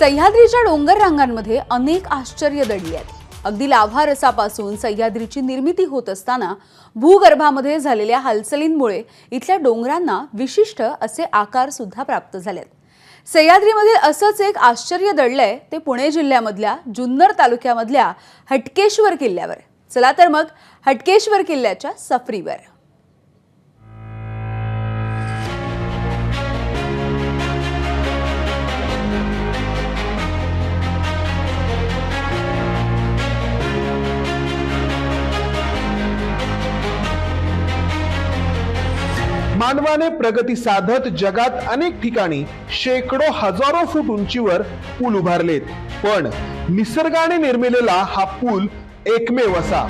सह्याद्रीच्या डोंगर रांगांमध्ये अनेक आश्चर्य दडली आहेत. अगदी लाव्हारसापासून सह्याद्रीची निर्मिती होत असताना भूगर्भामध्ये झालेल्या हालचालींमुळे इथल्या डोंगरांना विशिष्ट असे आकार सुद्धा प्राप्त झालेत. सह्याद्रीमध्ये असंच एक आश्चर्य दडलंय ते पुणे जिल्ह्यामधल्या जुन्नर तालुक्यामधल्या हटकेश्वर किल्ल्यावर. चला तर मग हटकेश्वर किल्ल्याच्या सफरीवर. मानवाने प्रगती साधत जगात अनेक ठिकाणी शेकडो हजारो फूट उंचीवर पूल उभारलेत, पण निसर्गाने निर्मिलेला हा पूल एकमेव असा.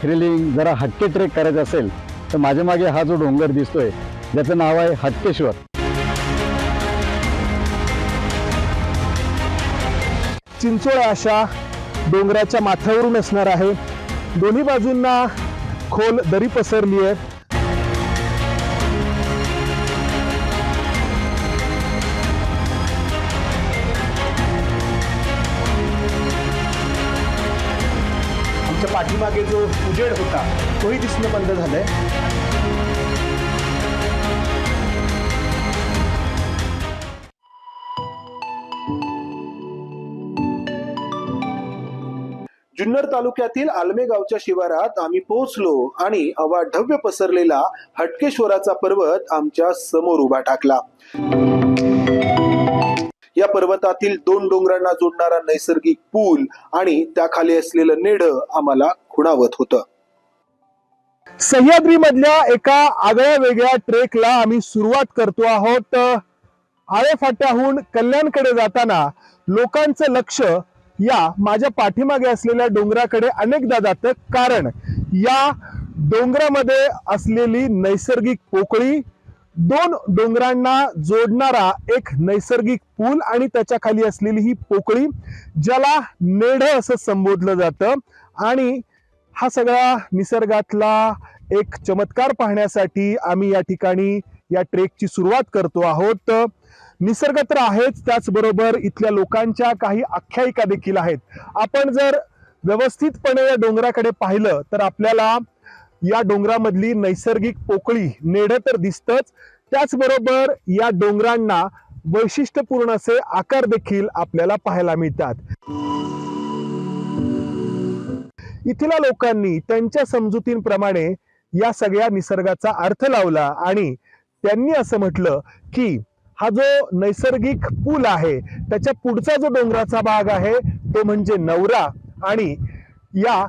थ्रिलिंग जरा हटके ट्रेक करायचं असेल तर माझ्या मागे हा जो डोंगर दिसतोय ज्याचं नाव आहे हटकेश्वर. चिंचोळ्या अशा डोंगराच्या माथ्यावरून असणार आहे. दोन्ही बाजूंना खोल दरी पसरली आहे. आमच्या पाठीमागे जो उजेड होता तोही दिसणं बंद झालंय. जुन्नर तालुक्यातील आलमे गावच्या शिवारात आम्ही पोहोचलो आणि अवाढव्य पसरलेला हटकेश्वराचा पर्वत आमच्या समोर उभा ठाकला. या पर्वतातील दोन डोंगरांना जोडणारा नैसर्गिक पूल आणि त्याखाली असलेलं नेढं आम्हाला खुणावत होतं. सह्याद्री मधल्या एका आगळ्या वेगळ्या ट्रेकला आम्ही सुरुवात करतो आहोत. आळेफाट्याहून कल्याणकडे जाताना लोकांचं लक्ष या माझ्या पाठीमागे असलेल्या डोंगराकडे अनेकदा जातं, कारण या डोंगरामध्ये असलेली नैसर्गिक पोकळी, दोन डोंगरांना जोडणारा एक नैसर्गिक पूल आणि त्याच्या खाली असलेली ही पोकळी ज्याला नेढं असं संबोधलं जातं. आणि हा सगळा निसर्गातला एक चमत्कार पाहण्यासाठी आम्ही या ठिकाणी या ट्रेकची सुरुवात करतो आहोत. निसर्ग तर आहेच, त्याचबरोबर इथल्या लोकांच्या काही आख्यायिका देखील आहेत. आपण जर व्यवस्थितपणे या डोंगराकडे पाहिलं तर आपल्याला या डोंगरामधली नैसर्गिक पोकळी, नेढं तर दिसतच, त्याचबरोबर या डोंगरांना वैशिष्ट्यपूर्ण असे आकार देखील आपल्याला पाहायला मिळतात. इथल्या लोकांनी त्यांच्या समजुतींप्रमाणे या सगळ्या निसर्गाचा अर्थ लावला आणि त्यांनी असं म्हटलं की हा जो नैसर्गिक पूल आहे त्याच्या पुढचा जो डोंगराचा भाग आहे तो म्हणजे नवरा, आणि या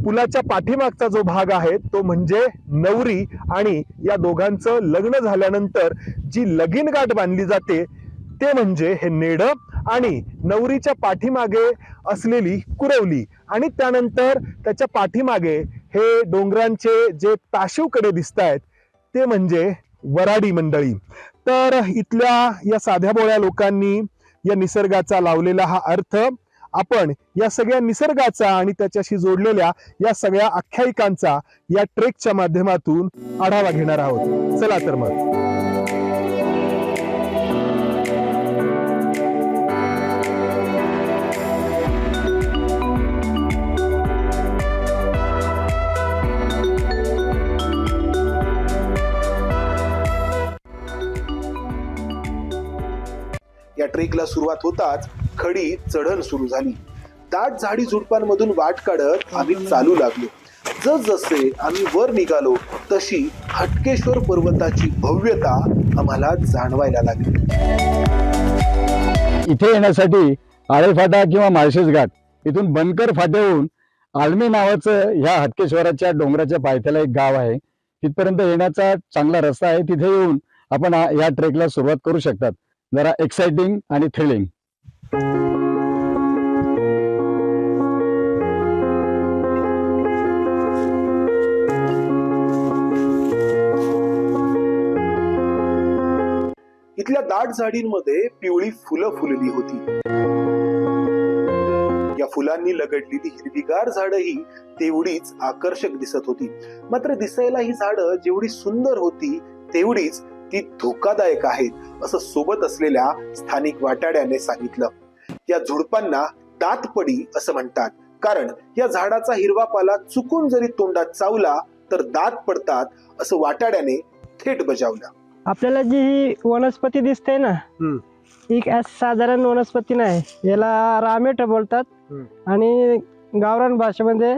पुलाच्या पाठीमागचा जो भाग आहे तो म्हणजे नवरी, आणि या दोघांचं लग्न झाल्यानंतर जी लगीनगाठ बांधली जाते ते म्हणजे हे नेढं आणि नवरीच्या पाठीमागे असलेली कुरवली, आणि त्यानंतर त्याच्या पाठीमागे हे डोंगरांचे जे ताशीवकडे दिसत आहेत ते म्हणजे वराडी मंडळी. तर इथल्या या साध्या बोळ्या लोकांनी या निसर्गाचा लावलेला हा अर्थ आपण या सगळ्या निसर्गाचा आणि त्याच्याशी जोडलेल्या या सगळ्या आख्यायिकांचा या ट्रेकच्या माध्यमातून आढावा घेणार आहोत. चला तर मग. या ट्रेकला सुरुवात होताच खडी चढण सुरू झाली. दाट झाडी झुडपांमधून वाट काढत आम्ही चालू लागलो. जसजसे आम्ही वर निघालो तशी हटकेश्वर पर्वताची भव्यता आम्हाला जाणवायला लागली. इथे येण्यासाठी आळेफाटा किंवा माळशेज घाट इथून बनकर फाट्याहून आलमे नावाचं ह्या हटकेश्वराच्या डोंगराच्या पायथ्याला एक गाव आहे. तिथपर्यंत येण्याचा चांगला रस्ता आहे. तिथे येऊन आपण या ट्रेकला सुरुवात करू शकतात. जरा एक्साइटिंग आणि थ्रिलिंग. इथल्या दाट झाडींमध्ये पिवळी फुलं फुलली होती. या फुलांनी लगडलेली हिरवीगार झाडं ही तेवढीच आकर्षक दिसत होती. मात्र दिसायला ही झाडं जेवढी सुंदर होती तेवढीच ती धोकादायक आहेत असं सोबत असलेल्या स्थानिक वाटाड्याने सांगितलं. या झुडपांना दातपडी असं म्हणतात, कारण या झाडाचा हिरवा पाला चुकून जरी तोंडात चावला तर दात पडतात असं वाटाड्याने थेट बजावलं. आपल्याला जी ही वनस्पती दिसते ना, ही साधारण वनस्पती नाही, याला रामेट बोलतात आणि गावरान भाषेमध्ये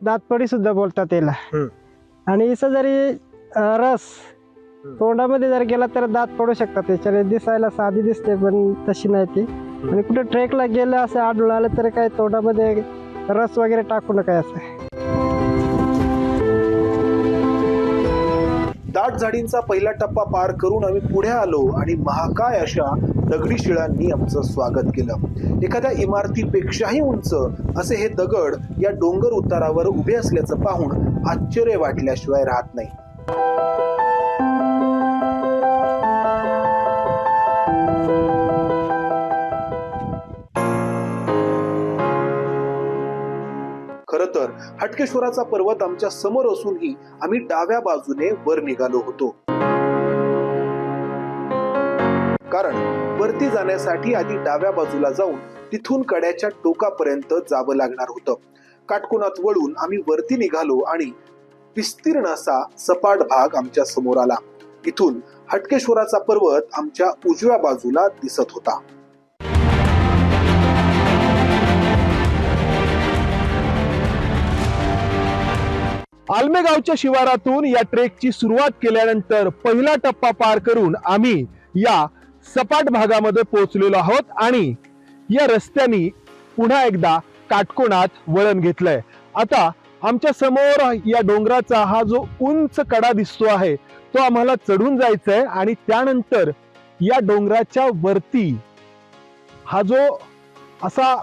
दातपडी सुद्धा बोलतात याला. आणि हिचं जरी रस तोंडामध्ये जर गेला तर दात पडू शकतात. त्याच्याने दिसायला साधी दिसते पण तशी नाही ती. आणि कुठे ट्रेकला गेलं असं आढळून आलं तर काय तोंडामध्ये रस वगैरे टाकू नका असं. दाट झाडींचा पहिला टप्पा पार करून आम्ही पुढे आलो आणि महाकाय अशा दगडी शिळांनी आमचं स्वागत केलं. एखाद्या इमारतीपेक्षाही उंच असे हे दगड या डोंगर उतारावर उभे असल्याचं पाहून आश्चर्य वाटल्याशिवाय राहत नाही. खर तर हटकेश्वराचा पर्वत आमच्या समोर असूनही आम्ही डाव्या बाजूने वर निघालो होतो, कारण वरती जाण्यासाठी आधी डाव्या बाजूला जाऊन तिथून कड्याच्या टोकापर्यंत जावं लागणार होतं. काटकोनात वळून आम्ही वरती निघालो आणि विस्तीर्ण असा सपाट भाग आमच्या समोर आला. इथून हटकेश्वराचा पर्वत आमच्या उजव्या बाजूला दिसत होता. आलमेगावच्या शिवारातून या ट्रेकची सुरुवात केल्यानंतर पहिला टप्पा पार करून आम्ही या सपाट भागामध्ये पोहोचलेलो आहोत आणि या रस्त्याने पुन्हा एकदा काटकोनात वळण घेतलंय. आता आमच्या समोर या डोंगराचा हा जो उंच कडा दिसतो आहे तो आम्हाला चढून जायचा आहे आणि त्यानंतर या डोंगराच्या वरती हा जो असा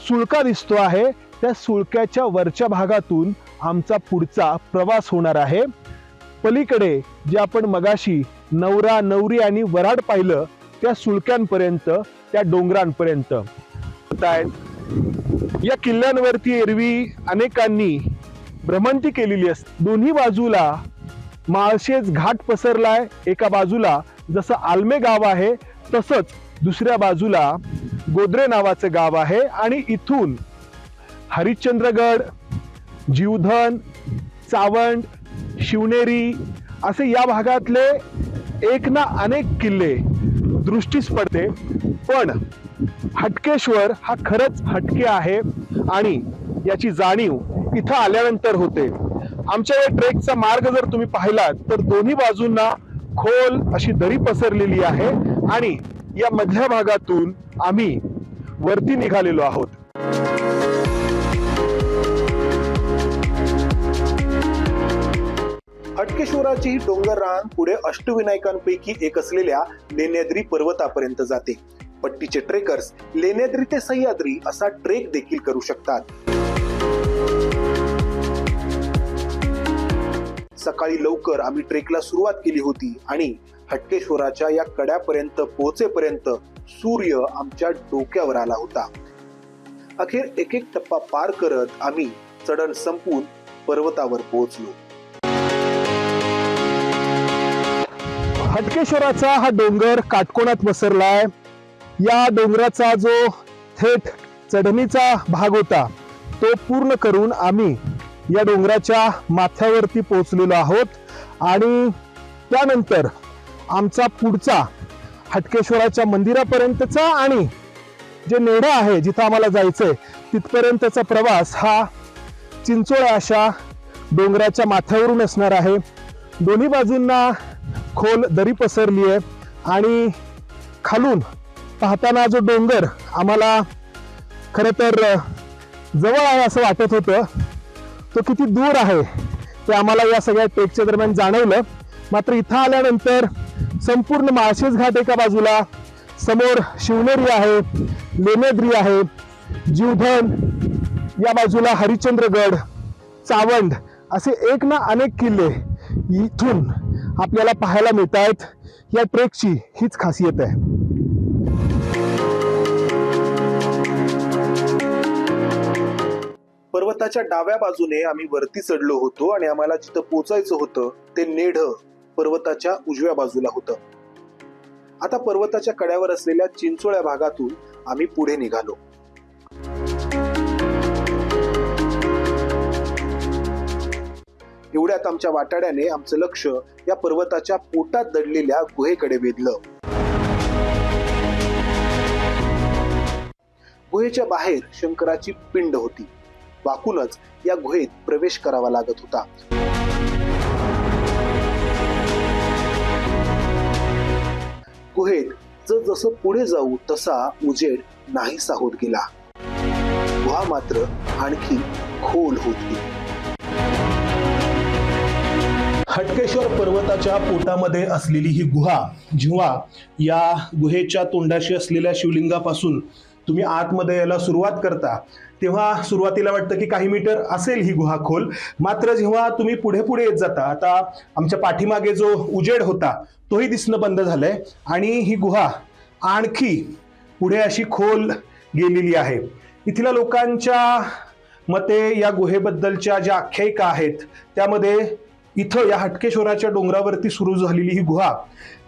सुळका दिसतो आहे त्या सुळक्याच्या वरच्या भागातून आमचा पुढचा प्रवास होणार आहे. पलीकडे जे आपण मगाशी नवरा नवरी आणि वराड पाहिलं त्या सुळक्यांपर्यंत त्या डोंगरांपर्यंत. या किल्ल्यांवरती एरवी अनेकांनी भ्रमंती केलेली असते. दोन्ही बाजूला माळशेज घाट पसरलाय. एका बाजूला जसं आलमे गाव आहे तसंच दुसऱ्या बाजूला गोद्रे नावाचं गाव आहे आणि इथून हरिश्चंद्रगड, जीवधन, चावंड, शिवनेरी असे या भागातले एक ना अनेक किल्ले दृष्टीस पडते. पण हटकेश्वर हा खरंच हटके आहे आणि याची जाणीव इथं आल्यानंतर होते. आमच्या या ट्रेकचा मार्ग जर तुम्ही पाहिलात तर दोन्ही बाजूंना खोल अशी दरी पसरलेली आहे आणि या मधल्या भागातून आम्ही वरती निघालेलो आहोत. हटकेश्वराची ही डोंगर रांग पुढे अष्टविनायकांपैकी एक असलेल्या लेण्याद्री पर्वतापर्यंत जाते. पट्टीचे ट्रेकर्स लेण्याद्री ते सह्याद्री असा ट्रेक देखील करू शकतात. सकाळी लवकर आम्ही ट्रेकला सुरुवात केली होती आणि हटकेश्वराच्या या कड्यापर्यंत पोहोचेपर्यंत सूर्य आमच्या डोक्यावर आला होता. अखेर एक एक टप्पा पार करत आम्ही चढण संपून पर्वतावर पोहोचलो. हटकेश्वराचा हा डोंगर काटकोनात पसरलाय. या डोंगराचा जो थेट चढणीचा भाग होता तो पूर्ण करून आम्ही या डोंगराच्या माथ्यावरती पोहोचलेलो आहोत आणि त्यानंतर आमचा पुढचा हटकेश्वराच्या मंदिरापर्यंतचा आणि जे नेढा आहे जिथं आम्हाला जायचंय तिथपर्यंतचा प्रवास हा चिंचोळ्या अशा डोंगराच्या माथ्यावरून असणार आहे. दोन्ही बाजूंना खोल दरी पसरली आहे आणि खालून पाहताना जो डोंगर आम्हाला खरं तर जवळ आहे असं वाटत होतं तो किती दूर आहे ते आम्हाला या सगळ्या ट्रेकच्या दरम्यान जाणवलं. मात्र इथं आल्यानंतर संपूर्ण माळशेज घाट एका बाजूला, समोर शिवनेरी आहे, लेण्याद्री आहे, जीवधन, या बाजूला हरिश्चंद्रगड, चावंड असे एक ना अनेक किल्ले इथून आपल्याला पाहायला मिळत आहेत. या ट्रेकची हीच खासियत आहे. पर्वताच्या डाव्या बाजूने आम्ही वरती चढलो होतो आणि आम्हाला जिथं पोचायचं होतं ते नेढ पर्वताच्या उजव्या बाजूला होतं. आता पर्वताच्या कड्यावर असलेल्या चिंचोळ्या भागातून आम्ही पुढे निघालो. एवढ्यात आमच्या वाटाड्याने आमचं लक्ष या पर्वताच्या पोटात दडलेल्या गुहेकडे वेधलं. गुहेच्या बाहेर शंकराची पिंड होती. वाकूनच या गुहेत प्रवेश करावा लागत होता. गुहेत जसं पुढे जाऊ तसा उजेड नाहीसा होत गेला. गुहा मात्र आणखी खोल होत गेली. हटकेश्वर पर्वताच्या पोटामध्ये असलेली ही गुहा, जेव्हा या गुहेच्या तोंडाशी असलेल्या शिवलिंगापासून तुम्ही आतमध्ये यायला सुरुवात करता, तेव्हा सुरुवातीला वाटतं की काही मीटर असेल ही गुहा खोल. मात्र जेव्हा तुम्ही पुढे पुढे येत जाता, आता आमच्या पाठीमागे जो उजेड होता तोही दिसणं बंद झालंय आणि ही गुहा आणखी पुढे अशी खोल गेलेली आहे. इथल्या लोकांच्या मते या गुहेबद्दलच्या ज्या आख्यायिका आहेत त्यामध्ये इथं या हटकेश्वराच्या डोंगरावरती सुरू झालेली ही गुहा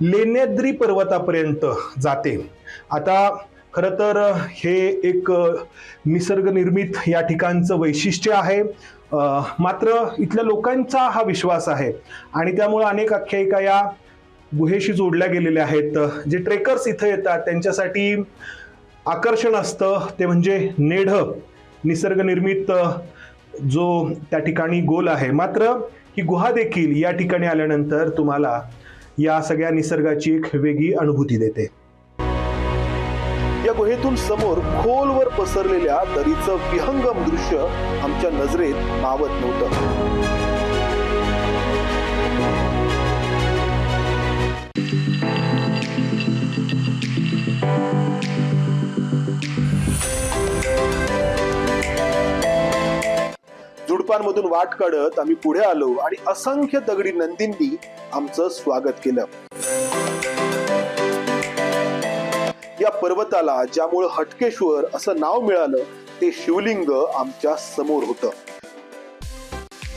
लेण्याद्री पर्वतापर्यंत जाते. आता खरं तर हे एक निसर्ग निर्मित या ठिकाणचं वैशिष्ट्य आहे. मात्र इथल्या लोकांचा हा विश्वास आहे आणि त्यामुळे अनेक आख्यायिका या गुहेशी जोडल्या गेलेल्या आहेत. जे ट्रेकर्स इथं येतात त्यांच्यासाठी आकर्षण असतं ते म्हणजे नेढ, निसर्ग निर्मित जो त्या ठिकाणी गोल आहे. मात्र ही गुहा देखील या ठिकाणी आल्यानंतर तुम्हाला या सगळ्या निसर्गाची एक वेगळी अनुभूती देते. या गुहेतून समोर खोलवर पसरलेल्या दरीचं विहंगम दृश्य आमच्या नजरेत मावत नव्हतं. झुडपांमधून वाट काढत आम्ही पुढे आलो आणि असंख्य दगडी नंदींनी आमचं स्वागत केलं. या पर्वताला ज्यामुळे हटकेश्वर असं नाव मिळालं ते शिवलिंग आमच्या समोर होतं.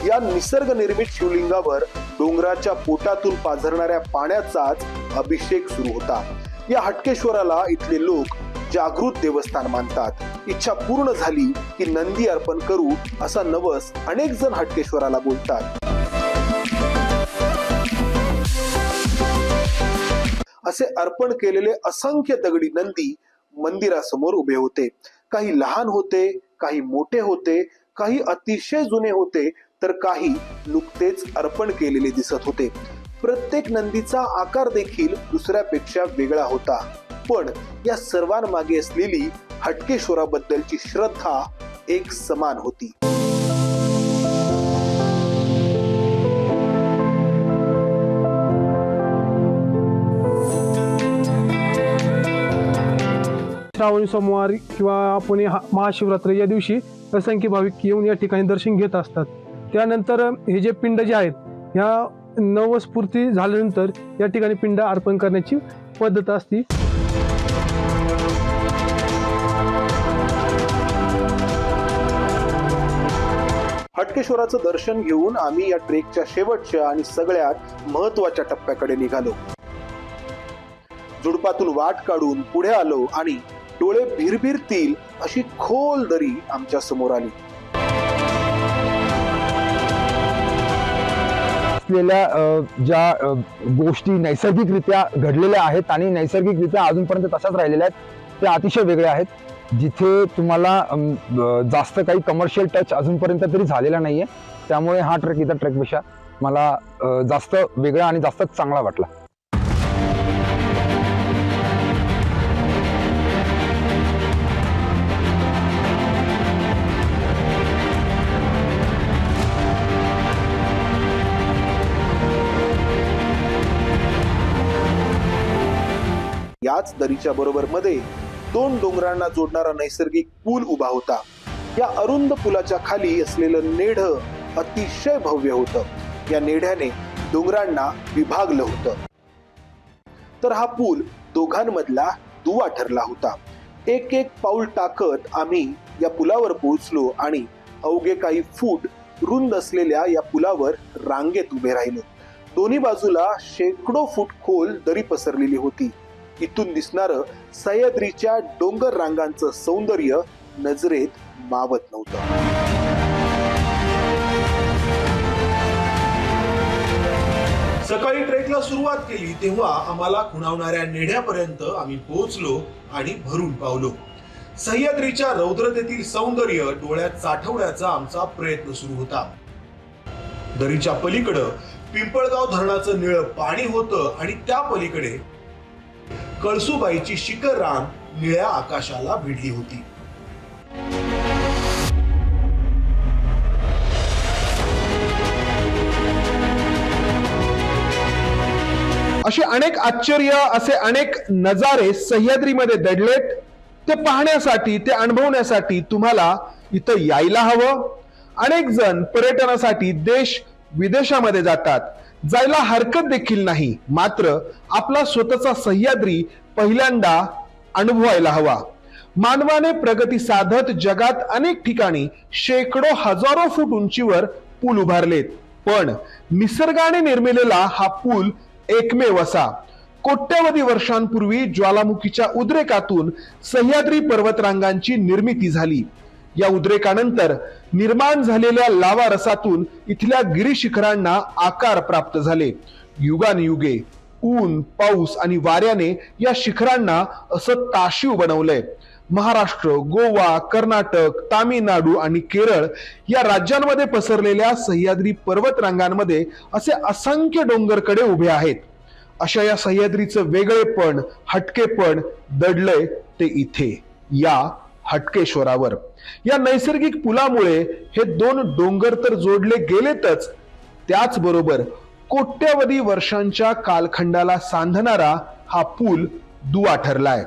या निसर्ग निर्मित शिवलिंगावर डोंगराच्या पोटातून पाझरणाऱ्या पाण्याचाच अभिषेक सुरू होता. या हटकेश्वराला इथले लोक जागृत देवस्थान मानतात. इच्छा पूर्ण झाली की नंदी अर्पण करू असा नवस अनेक जण हटकेश्वराला बोलतात. असे अर्पण केलेले असंख्य दगडी नंदी मंदिरासमोर उभे होते. काही लहान होते, काही मोठे होते, काही अतिशय जुने होते, तर काही नुकतेच अर्पण केलेले दिसत होते. प्रत्येक नंदीचा आकार देखील दुसऱ्यापेक्षा वेगळा होता. पण या सर्वांमागे असलेली हटकेश्वराबद्दलची श्रद्धा एक समान होती. श्रावणी सोमवार किंवा आपण महाशिवरात्री या दिवशी असंख्य भाविक येऊन या ठिकाणी दर्शन घेत असतात. त्यानंतर हे जे पिंड जे आहेत ह्या नवस्फूर्ती झाल्यानंतर या ठिकाणी पिंड अर्पण करण्याची पद्धत असते. हटकेश्वराचं दर्शन घेऊन आम्ही या ट्रेकच्या शेवटच्या आणि सगळ्यात महत्वाच्या टप्प्याकडे निघालो. झुडपातून वाट काढून पुढे आलो आणि डोळे भिरभिरतील अशी खोल दरी आमच्या समोर आली. असलेल्या ज्या गोष्टी नैसर्गिकरित्या घडलेल्या आहेत आणि नैसर्गिकरित्या अजूनपर्यंत तशाच राहिलेल्या आहेत त्या अतिशय वेगळ्या आहेत. जिथे तुम्हाला जास्त काही कमर्शियल टच अजूनपर्यंत तरी झालेला नाहीये. त्यामुळे हा ट्रेक इतर ट्रेकपेक्षा मला जास्त वेगळा आणि जास्त चांगला वाटला. याच दरीच्या बरोबर मध्ये दोन डोंगरांना जोडणारा नैसर्गिक पूल उभा होता. या अरुंद पुलाच्या खाली असलेलं नेढ अतिशय भव्य होतं. या नेढ्याने डोंगरांना विभागलं होतं. तर हा पूल दोघांमधला दुवा ठरला होता. एक एक पाऊल टाकत आम्ही या पुलावर पोहोचलो आणि अवघे काही फूट रुंद असलेल्या या पुलावर रांगेत उभे राहिलो. दोन्ही बाजूला शेकडो फूट खोल दरी पसरलेली होती. इथून दिसणारं सह्याद्रीच्या डोंगर रांगांचं सौंदर्य नजरेत मावत नव्हतं. सकाळी ट्रेकला सुरुवात केली तेव्हा आम्हाला खुणावणाऱ्या नेढ्यापर्यंत आम्ही पोहोचलो आणि भरून पावलो. सह्याद्रीच्या रौद्रतेतील सौंदर्य डोळ्यात साठवण्याचा आमचा प्रयत्न सुरू होता. दरीच्या पलीकडं पिंपळगाव धरणाचं निळं पाणी होतं आणि त्या पलीकडे कळसुबाईची शिखर रांग निळ्या आकाशाला भिडली होती. असे अनेक आश्चर्य, असे अनेक नजारे सह्याद्रीमध्ये दडलेत. ते पाहण्यासाठी, ते अनुभवण्यासाठी तुम्हाला इथं यायला हवं. अनेक जण पर्यटनासाठी देश विदेशामध्ये जातात, जायला हरकत देखील नाही. मात्र आपला स्वतःचा सह्याद्री पहिल्यांदा अनुभवायला हवा. मानवाने प्रगती साधत जगात अनेक ठिकाणी शेकडो हजारो फूट उंचीवर पूल उभारलेत, पण निसर्गाने निर्मिलेला हा पूल एकमेव असा. कोट्यवधी वर्षांपूर्वी ज्वालामुखीच्या उद्रेकातून सह्याद्री पर्वतरांगांची निर्मिती झाली. या उद्रेकानंतर निर्माण झालेल्या लावा रसातून इथल्या गिरीशिखरांना आकार प्राप्त झाले. युगानयुगे ऊन, पाऊस आणि वाऱ्याने या शिखरांना असं ताशीव बनवलंय. महाराष्ट्र, गोवा, कर्नाटक, तामिळनाडू आणि केरळ या राज्यांमध्ये पसरलेल्या सह्याद्री पर्वतरांगांमध्ये असे असंख्य डोंगरकडे उभे आहेत. अशा या सह्याद्रीचं वेगळेपण, हटकेपण दडलंय ते इथे, या हटकेश्वरावर. या नैसर्गिक पुलामुळे हे दोन डोंगर तर जोडले गेलेतच, त्याचबरोबर कोट्यवधी वर्षांच्या कालखंडाला सांधणारा हा पूल दुवा ठरलाय.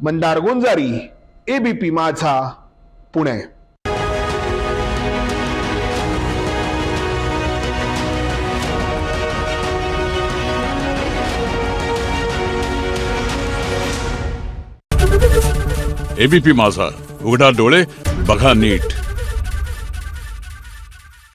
मंदार गोंजारी, ABP माझा, पुणे. ABP माझा, उघडा डोळे बघा नीट.